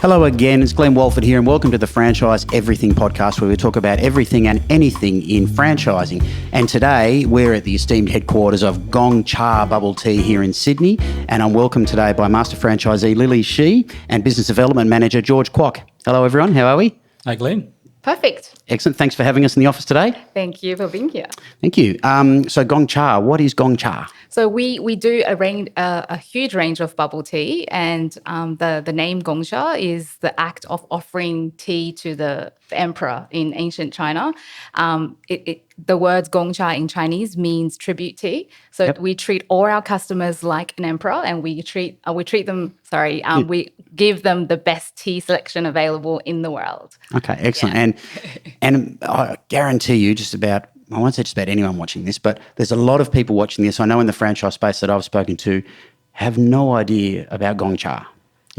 Hello again, it's Glenn Walford here and welcome to the Franchise Everything podcast where we talk about everything and anything in franchising. And today we're at the esteemed headquarters of Gong Cha Bubble Tea here in Sydney, and I'm welcomed today by Master Franchisee Lili Shi and Business Development Manager George Kwok. Hello everyone, how are we? Hi Glenn. Perfect. Excellent, thanks for having us in the office today. Thank you for being here. Thank you. So Gong Cha, what is Gong Cha? So we do a huge range of bubble tea, and the name Gong Cha is the act of offering tea to the emperor in ancient China. The words Gong Cha in Chinese means tribute tea. So we treat all our customers like an emperor, and we give them the best tea selection available in the world. Okay, excellent. Yeah. And I guarantee you I won't say just about anyone watching this, but there's a lot of people watching this. I know in the franchise space that I've spoken to have no idea about Gong Cha.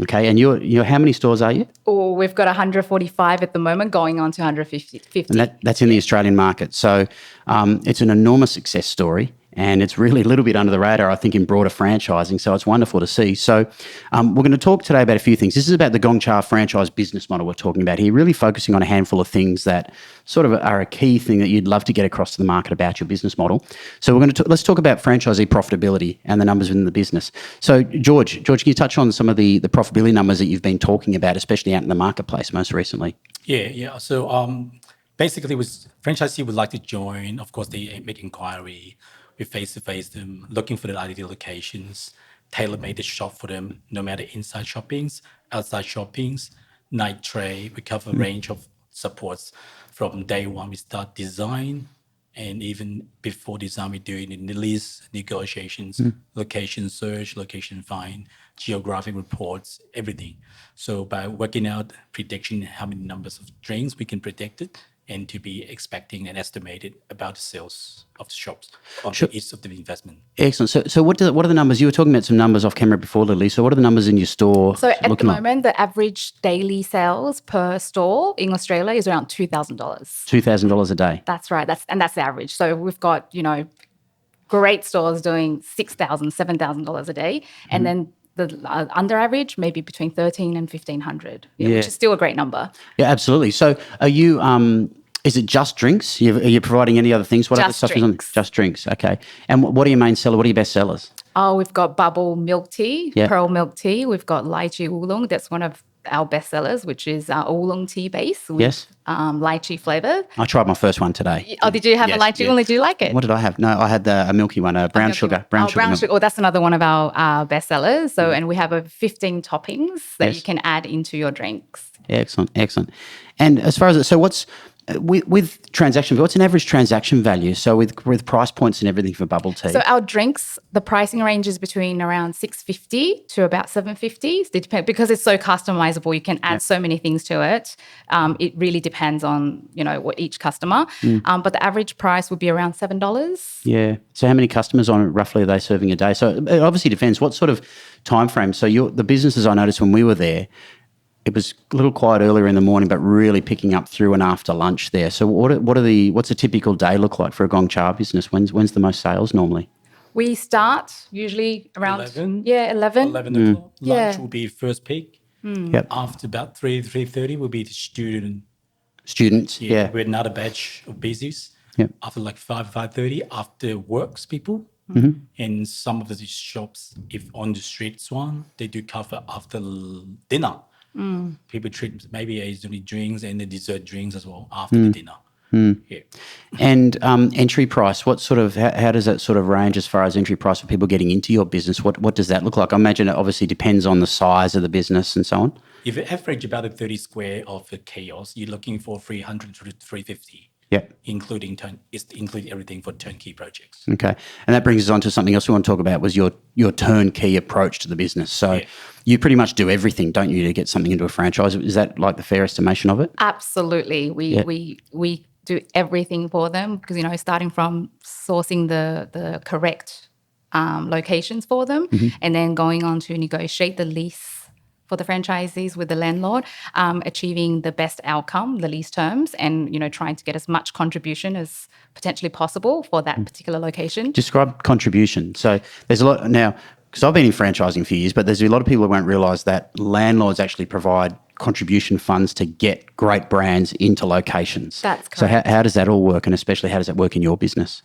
Okay, and you're how many stores are you? Oh, we've got 145 at the moment, going on to 150. And that's in the Australian market. So it's an enormous success story. And it's really a little bit under the radar, I think, in broader franchising. So it's wonderful to see. So we're going to talk today about a few things. This is about the Gong Cha franchise business model we're talking about here, really focusing on a handful of things that sort of are a key thing that you'd love to get across to the market about your business model. So we're going to let's talk about franchisee profitability and the numbers within the business. So George, can you touch on some of the profitability numbers that you've been talking about, especially out in the marketplace most recently? Yeah. So basically, franchisee would like to join. Of course, they make inquiry. We face-to-face them, looking for the ideal locations, tailor-made the shop for them, no matter inside shoppings, outside shoppings, night trade. We cover a range of supports. From day one, we start design, and even before design, we do it in the lease negotiations, location search, location find, geographic reports, everything. So by working out prediction, how many numbers of drinks we can predict it, and to be expecting and estimated about the sales of the shops on each of the investment. Excellent. So what are the numbers? You were talking about some numbers off camera before, Lili. So what are the numbers in your store? So at the moment, the average daily sales per store in Australia is around $2,000. $2,000 a day. That's right. That's the average. So we've got, great stores doing $6,000, $7,000 a day. And then the under average, maybe between $1,300 and $1,500, which is still a great number. Yeah, absolutely. So are you, is it just drinks? Are you providing any other things? What other stuff is on? Just drinks, okay. And what are your main sellers? What are your best sellers? Oh, we've got bubble milk tea, pearl milk tea. We've got lychee oolong. That's one of our best sellers, which is our oolong tea base with lychee flavour. I tried my first one today. Oh, did you have a lychee oolong? Did you like it? What did I have? No, I had a milky one, brown sugar. Brown sugar. Oh, that's another one of our best sellers. So, and we have 15 toppings that you can add into your drinks. Excellent. And as far as what's with transaction, what's an average transaction value? So with price points and everything for bubble tea. So our drinks, the pricing range is between around $6.50 to about $7.50. It depends because it's so customizable. You can add so many things to it. It really depends on what each customer. But the average price would be around $7. Yeah. So how many customers roughly are they serving a day? So it obviously depends. What sort of time frame? So the businesses I noticed when we were there, it was a little quiet earlier in the morning, but really picking up through and after lunch there. So what's a typical day look like for a Gong Cha business? When's the most sales normally? We start usually around 11. Yeah, 11. 11 o'clock. Lunch will be first peak. Yep. After about 3:30 will be the students. Yeah. With another batch of busiest. Yep. After like 5:30, after works people. And some of the shops, if on the streets one, they do cover after dinner. People treat maybe only drinks and the dessert drinks as well after the dinner. Yeah. And entry price, how does that sort of range as far as entry price for people getting into your business? What does that look like? I imagine it obviously depends on the size of the business and so on. If you average about a 30 square of a kiosk, you're looking for 300 to 350. Yep. Including everything for turnkey projects. Okay. And that brings us on to something else we want to talk about was your turnkey approach to the business. So you pretty much do everything, don't you, to get something into a franchise? Is that like the fair estimation of it? Absolutely. We do everything for them because, starting from sourcing the correct locations for them and then going on to negotiate the lease for the franchisees with the landlord, achieving the best outcome, the lease terms, and trying to get as much contribution as potentially possible for that particular location. Describe contribution. So there's a lot now, because I've been in franchising for years, but there's a lot of people who won't realise that landlords actually provide contribution funds to get great brands into locations. That's So correct. how does that all work, and especially how does that work in your business?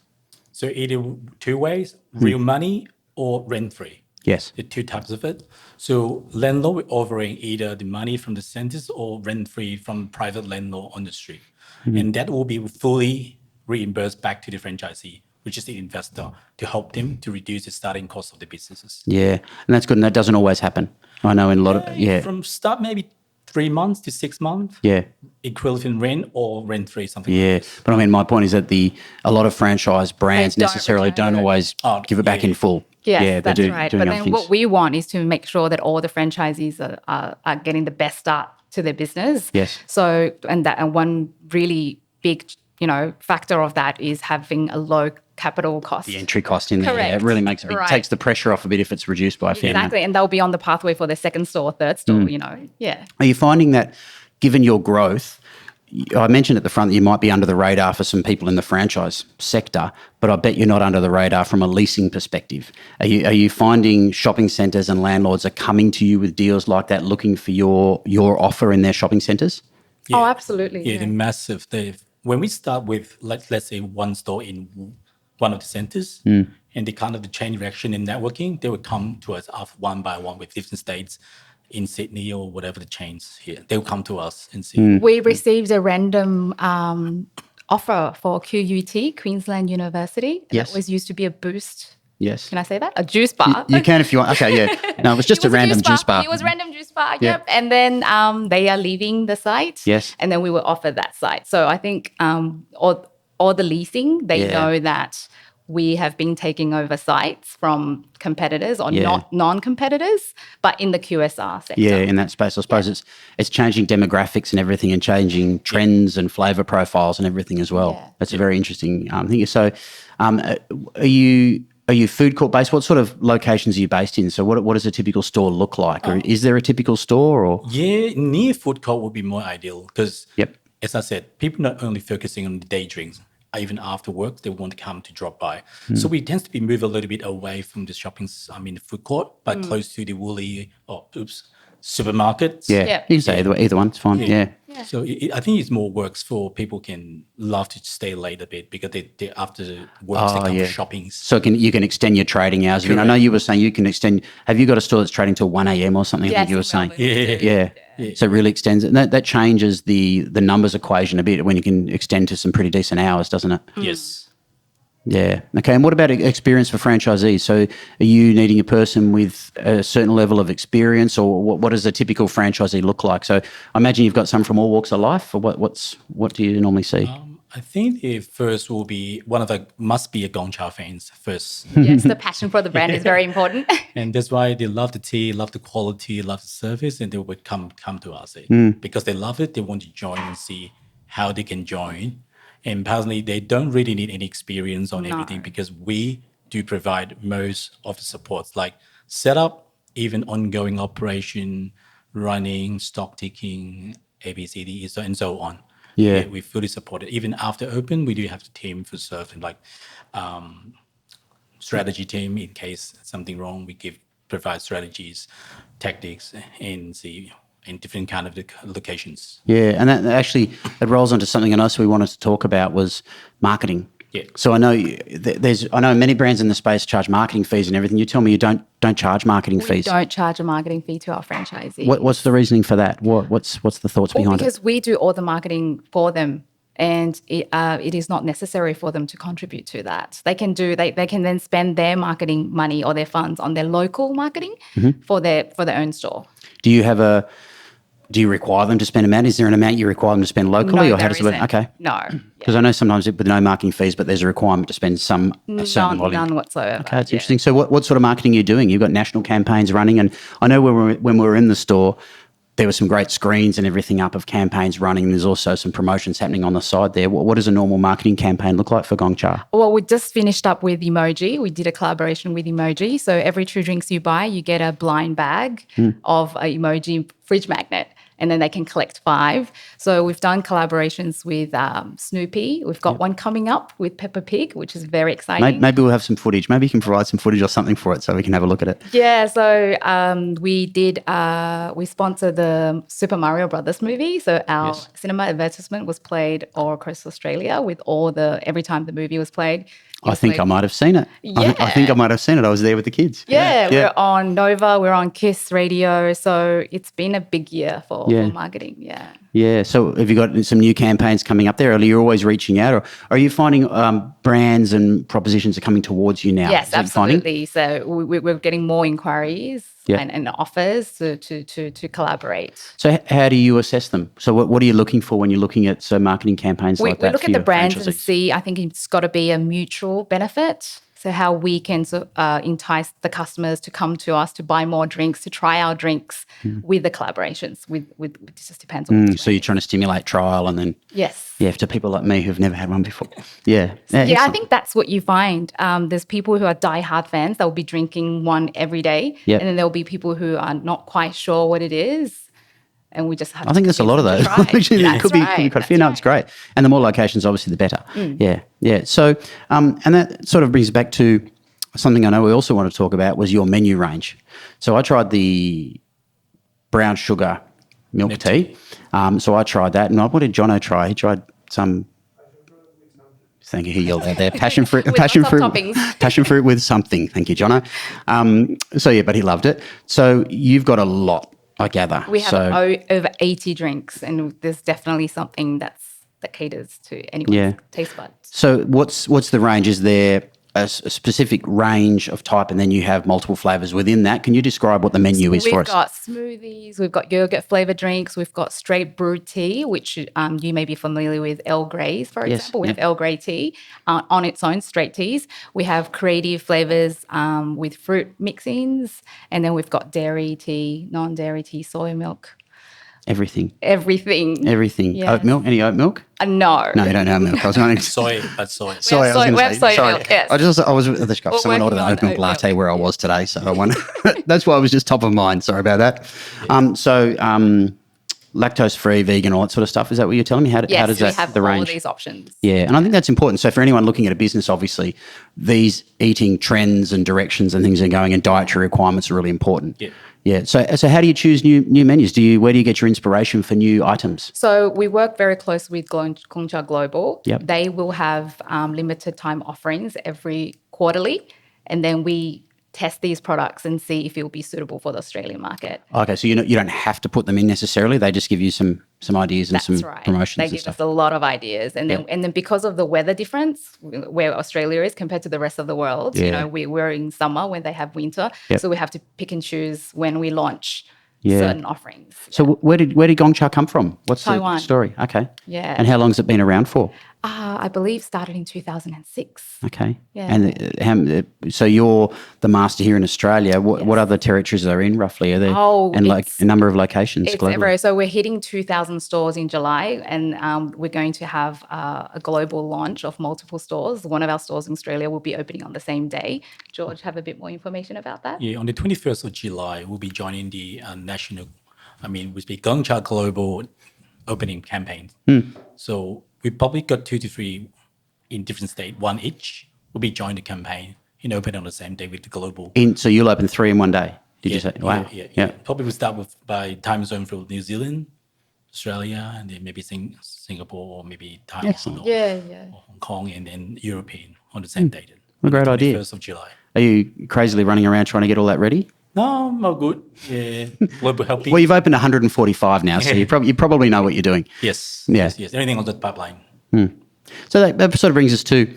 So either two ways, real money or rent-free. Yes. The two types of it. So landlord, we're offering either the money from the centers or rent-free from private landlord on the street. And that will be fully reimbursed back to the franchisee, which is the investor, to help them to reduce the starting cost of the businesses. Yeah, and that's good, and that doesn't always happen. I know in a lot of From start maybe 3 months to 6 months. Yeah. Equivalent rent or rent-free, something Yeah, like this. but I mean, my point is that a lot of franchise brands don't necessarily return don't it. always give it back in full. Yes, yeah, that's right. But then what we want is to make sure that all the franchisees are getting the best start to their business. Yes. So, and one really big, factor of that is having a low capital cost. the entry cost in there, yeah, Correct. it really makes a big, Right. takes the pressure off a bit if it's reduced by a fair amount. Exactly. And they'll be on the pathway for their second store, third store, Yeah. Are you finding that, given your growth, I mentioned at the front that you might be under the radar for some people in the franchise sector, but I bet you're not under the radar from a leasing perspective. Are you finding shopping centres and landlords are coming to you with deals like that, looking for your offer in their shopping centres? Oh, absolutely. Yeah, they're massive. When we start with, let's say, one store in one of the centers, and they kind of the chain reaction in networking, they would come to us one by one with different states in Sydney or whatever the chains here. They'll come to us and see. We received a random offer for QUT, Queensland University. Yes. That was used to be a Boost. Yes. Can I say that? A juice bar. You can if you want. Okay, yeah. No, it was just It a was random juice bar. It was random juice bar, Yeah. yep. And then they are leaving the site. Yes. And then we were offered that site. So I think all the leasing, they Yeah. know that we have been taking over sites from competitors or Yeah. not non-competitors, but in the QSR sector. Yeah, in that space. I suppose it's changing demographics and everything, and changing trends and flavour profiles and everything as well. Yeah. That's a very interesting thing. So are you food court based? What sort of locations are you based in? So what does a typical store look like? Or is there a typical store? Or Yeah, near food court would be more ideal because, Yep. as I said, people not only focusing on the day drinks, even after work, they want to come to drop by. Hmm. So we tend to be moved a little bit away from the the food court, but close to the supermarkets. yeah, Yeah. you can say either one. It's fine. Yeah. So I think it's more works for people can love to stay late a bit because they after work they come yeah. for shopping. So you can extend your trading hours. I mean, I know you were saying you can extend. Have you got a store that's trading till 1 a.m. or something? I think Yes, you were in saying. Melbourne. Yeah. So it really extends it. And that changes the numbers equation a bit when you can extend to some pretty decent hours, doesn't it? Yes. Yeah. Okay. And what about experience for franchisees? So are you needing a person with a certain level of experience, or what does a typical franchisee look like? So I imagine you've got some from all walks of life, or what do you normally see? I think the first will be must be a Gong Cha fans first. Yes, the passion for the brand is very important. And that's why they love the tea, love the quality, love the service, and they would come to us because they love it. They want to join and see how they can join. And personally, they don't really need any experience on everything because we do provide most of the supports like setup, even ongoing operation, running, stock taking, ABCD, and so on. Yeah. We fully support it. Even after open, we do have the team for serving like strategy team in case something wrong. We provide strategies, tactics, and in different kind of locations. Yeah, and that actually it rolls onto something else we wanted to talk about was marketing. Yeah. So I know I know many brands in the space charge marketing fees and everything. You tell me you don't charge marketing fees. We don't charge a marketing fee to our franchisees. What's the reasoning for that? What's the thoughts behind because it? we do all the marketing for them, and it is not necessary for them to contribute to that. They can then spend their marketing money or their funds on their local marketing for their own store. Do you require them to spend an amount? Is there an amount you require them to spend locally, No, or how does it work? there Okay. isn't. No. Because I know sometimes with no marketing fees, but there's a requirement to spend a certain volume. None whatsoever. Okay, that's interesting. So what sort of marketing are you doing? You've got national campaigns running, and I know when we were in the store, there were some great screens and everything up of campaigns running. And there's also some promotions happening on the side there. What does a normal marketing campaign look like for Gong Cha? Well, we just finished up with Emoji. We did a collaboration with Emoji. So every 2 drinks you buy, you get a blind bag of Emoji fridge magnet, and then they can collect 5. So we've done collaborations with Snoopy. We've got one coming up with Peppa Pig, which is very exciting. Maybe we'll have some footage. Maybe you can provide some footage or something for it so we can have a look at it. Yeah, so we sponsored the Super Mario Brothers movie. So our cinema advertisement was played all across Australia with every time the movie was played. I think I might have seen it. Yeah. I think I might have seen it. I was there with the kids. Yeah, we're on Nova, we're on Kiss Radio. So it's been a big year for marketing. Yeah. Yeah. So have you got some new campaigns coming up there? Are you always reaching out, or are you finding brands and propositions are coming towards you now? Yes, absolutely. So we're getting more inquiries and offers to collaborate. So how do you assess them? So what are you looking for when you're looking at marketing campaigns like that? We look at the brands and see, I think it's got to be a mutual benefit. So how we can entice the customers to come to us to buy more drinks, to try our drinks with the collaborations. It just depends on. So you're trying to stimulate trial, and then to people like me who've never had one before. Yeah, I think that's what you find. There's people who are diehard fans that will be drinking one every day, and then there'll be people who are not quite sure what it is. And we just have I think there's a lot of those. Actually, it could be quite a few. No, it's great. And the more locations, obviously, the better. Yeah. So, and that sort of brings us back to something I know we also want to talk about was your menu range. So I tried the brown sugar milk tea. So I tried that. And what did Jono try? He tried some... Thank you. He yelled out there. Passion fruit with something. Thank you, Jono. But he loved it. So you've got a lot, I gather. We have over 80 drinks, and there's definitely something that caters to anyone's taste buds. So what's the range? Is there a specific range of type, and then you have multiple flavours within that? Can you describe what the menu is for us? We've got smoothies, we've got yogurt flavoured drinks, we've got straight brewed tea, which you may be familiar with, Earl Grey's, for example. We have Earl Grey tea on its own, straight teas. We have creative flavours with fruit mixings, and then we've got dairy tea, non-dairy tea, soy milk. Everything. Yes. Oat milk? Any oat milk? No. No, you don't have milk. I was going to soy. We have soy milk, yes. I was at the shop. Someone ordered an oat milk latte where I was today, so I wonder. That's why it was just top of mind. Sorry about that. Lactose-free, vegan, all that sort of stuff. Is that what you're telling me? How does that we have the range? all these options. Yeah, and I think that's important. So for anyone looking at a business, obviously, these eating trends and directions and things are going, and dietary requirements are really important. Yeah. So how do you choose new menus? Where do you get your inspiration for new items? So we work very closely with Gong Cha Global. Yep. They will have limited time offerings every quarterly, and then we test these products and see if it will be suitable for the Australian market. Okay, so you don't have to put them in necessarily. They just give you some ideas and That's some right. promotions. They give us a lot of ideas, and then because of the weather difference where Australia is compared to the rest of the world, we're in summer when they have winter, so we have to pick and choose when we launch certain offerings. So where did Gong Cha come from? What's Taiwan. the story? Okay. Yeah. And how long has it been around for? I believe started in 2006. Okay. Yeah. And so you're the master here in Australia. What other territories are in roughly? Are there a number of locations globally? Everywhere. So we're hitting 2,000 stores in July, and we're going to have a global launch of multiple stores. One of our stores in Australia will be opening on the same day. George, have a bit more information about that? Yeah, on the 21st of July, we'll be joining the Gong Cha Global opening campaign. So we probably got 2 to 3 in different states, one each. Will be joining the campaign and open on the same day with the global. So you'll open 3 in one day? Did you say? Wow. Yeah. Probably we'll start by time zone for New Zealand, Australia, and then maybe Singapore, or maybe Taiwan, or Hong Kong, and then European on the same day. What a great idea. 1st of July. Are you crazily running around trying to get all that ready? No, I'm all good. Yeah, global helping. Well, you've opened 145 now, so you probably know what you're doing. Yes. Yeah. Yes. Everything on that pipeline. So that sort of brings us to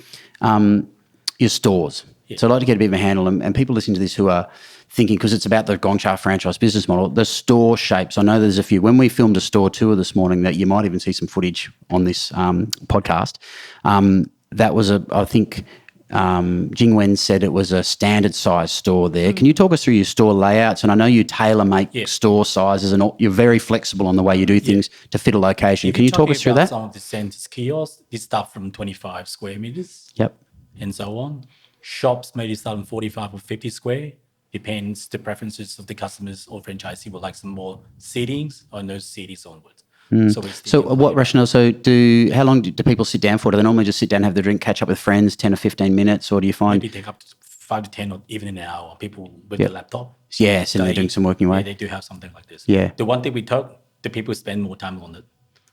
your stores. Yeah. So I'd like to get a bit of a handle, and people listening to this who are thinking, because it's about the Gong Cha franchise business model, the store shapes. I know there's a few. When we filmed a store tour this morning, that you might even see some footage on this podcast, that was I think Jing Wen said it was a standard size store there. Can you talk us through your store layouts? And I know you tailor make store sizes, and you're very flexible on the way you do things to fit a location. Can you talk us through that? Some of the centers kiosks, they start from 25 square meters. Yep. And so on. Shops maybe start from 45 or 50 square. Depends the preferences of the customers or franchisee would like some more seatings or no seatings onwards. So what rationale? So how long do people sit down for? Do they normally just sit down, have the drink, catch up with friends, 10 or 15 minutes, or do you find? Maybe take up to 5 to 10 or even an hour. People with the laptop. Yes, and they're doing some working away. Yeah, they do have something like this. Yeah. The one thing we took, the people spend more time on it.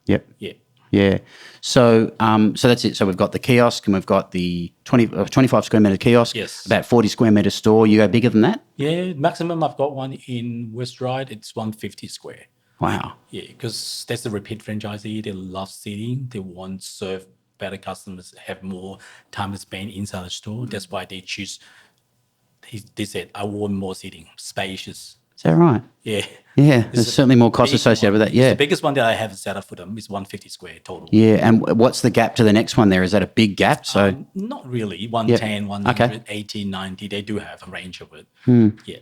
Yep. Yeah. Yeah. So so that's it. So we've got the kiosk and we've got the 25 square metre kiosk. Yes. About 40 square metre store. You go bigger than that? Yeah, maximum I've got one in West Ryde. It's 150 square. Wow. Yeah, because that's the repeat franchisee. They love seating. They want to serve better customers, have more time to spend inside the store. That's why they choose. They said, I want more seating, spacious. Is that right? Yeah. Yeah, there's certainly more costs associated with that. Yeah. The biggest one that I have set up for them is 150 square total. Yeah, and what's the gap to the next one there? Is that a big gap? So Not really. 110, 100, 80, 90. They do have a range of it. Yeah.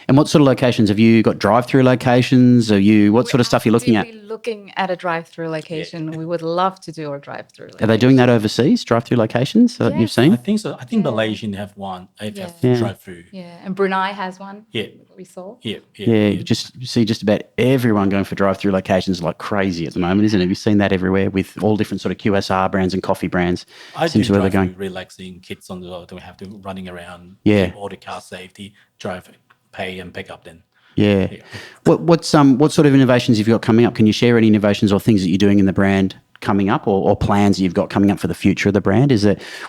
And what sort of locations have you got? Drive-through locations? What sort of stuff are you looking at? We're looking at a drive-through location. We would love to do a drive-through location. Are they doing that overseas? Drive-through locations that you've seen? I think so. I think Malaysian have one. They have drive-through. Yeah, and Brunei has one. Yeah. We saw. Yeah. You see just about everyone going for drive-through locations like crazy at the moment, isn't it? You've seen that everywhere with all different sort of QSR brands and coffee brands. I Seems do where they're drive-through, going. relaxing, kids on the road. Don't have to running around. Yeah. Keep all the car safety, drive, pay and pick up then. Yeah. What sort of innovations have you got coming up? Can you share any innovations or things that you're doing in the brand coming up, or plans that you've got coming up for the future of the brand?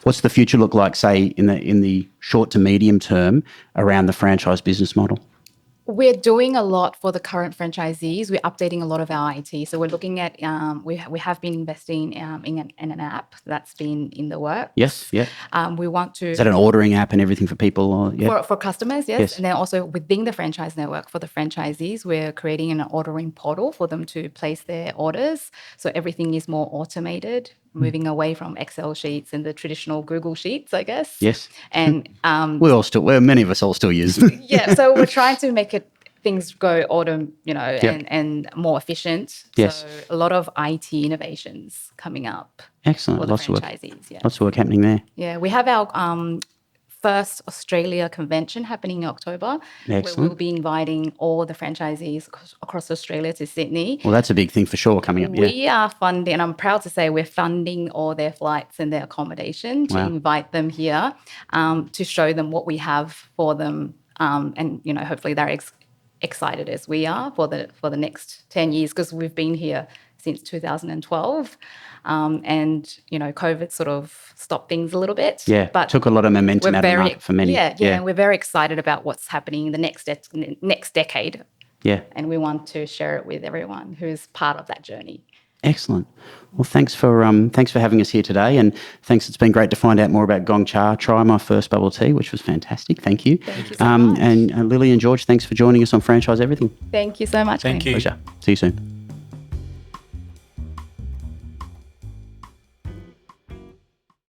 What's the future look like, say, in the short to medium term around the franchise business model? We're doing a lot for the current franchisees. We're updating a lot of our IT. So we're looking at, we have been investing in an app that's been in the works. Yes, yeah. We want to... Is that an ordering app and everything for people? Or, For customers, yes. And then also within the franchise network for the franchisees, we're creating an ordering portal for them to place their orders. So everything is more automated, moving away from Excel sheets and the traditional Google Sheets, I guess. Yes. And many of us all still use. yeah, so we're trying to make things go and more efficient. Yes. So a lot of IT innovations coming up. Excellent. For the Lots of work. franchisees. Yeah. Lots of work happening there. Yeah, we have our first Australia convention happening in October. Excellent. Where we'll be inviting all the franchisees across Australia to Sydney. Well, that's a big thing for sure coming up. Yeah. We are funding, and I'm proud to say we're funding all their flights and their accommodation to invite them here to show them what we have for them. And, hopefully they're excited as we are for the next 10 years because we've been here since 2012. And, COVID sort of stopped things a little bit. Yeah, but took a lot of momentum out of the market for many. Yeah, and we're very excited about what's happening in the next decade. Yeah. And we want to share it with everyone who's part of that journey. Excellent. Well, thanks for having us here today, and thanks. It's been great to find out more about Gong Cha. Try my first bubble tea, which was fantastic. Thank you. Thank you so much. And Lili and George, thanks for joining us on Franchise Everything. Thank you so much. Thank you. Pleasure. See you soon.